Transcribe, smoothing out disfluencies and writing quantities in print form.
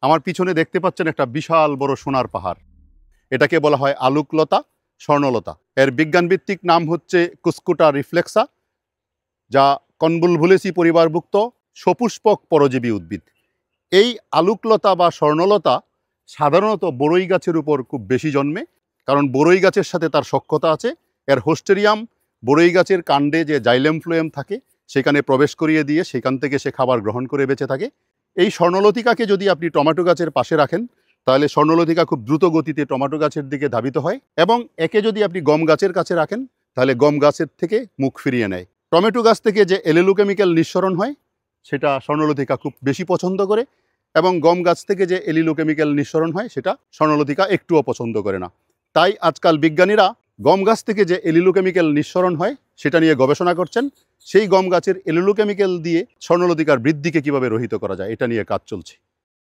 আমার পিছনে দেখতে পাচ্ছেন একটা বিশাল বড় সোনার পাহাড়। এটাকে বলা হয় আলোকলতা, স্বর্ণলতা। এর বিজ্ঞানভিত্তিক নাম হচ্ছে কুস্কুটা রিফ্লেক্সা, যা কনভুলভুলেসি পরিবারভুক্ত সপুষ্পক পরজীবী উদ্ভিদ। এই আলোকলতা বা স্বর্ণলতা সাধারণত বড়ই গাছের উপর খুব বেশি জন্মে, কারণ বড়ই গাছের সাথে তার সখ্যতা আছে। এর হোস্টেরিয়াম বড়ই গাছের কাণ্ডে যে জাইলেম ফ্লোয়েম থাকে সেখানে প্রবেশ করিয়ে দিয়ে সেখান থেকে সে খাবার গ্রহণ করে বেঁচে থাকে। এই স্বর্ণলতিকাকে যদি আপনি টমেটো গাছের পাশে রাখেন, তাহলে স্বর্ণলতিকা খুব দ্রুত গতিতে টমেটো গাছের দিকে ধাবিত হয়, এবং একে যদি আপনি গম গাছের কাছে রাখেন তাহলে গম গাছের থেকে মুখ ফিরিয়ে নেয়। টমেটো গাছ থেকে যে এলিলোকেমিক্যাল নিঃসরণ হয় সেটা স্বর্ণলতিকা খুব বেশি পছন্দ করে, এবং গম গাছ থেকে যে এলিলোকেমিক্যাল নিঃসরণ হয় সেটা স্বর্ণলতিকা একটুও পছন্দ করে না। তাই আজকাল বিজ্ঞানীরা গম গাছ থেকে যে এলিলোকেমিক্যাল নিঃসরণ হয় সেটা নিয়ে গবেষণা করছেন। সেই গম গাছের এলিলোকেমিক্যাল দিয়ে স্বর্ণলতিকার বৃদ্ধিকে কিভাবে রহিত করা যায় এটা নিয়ে কাজ চলছে।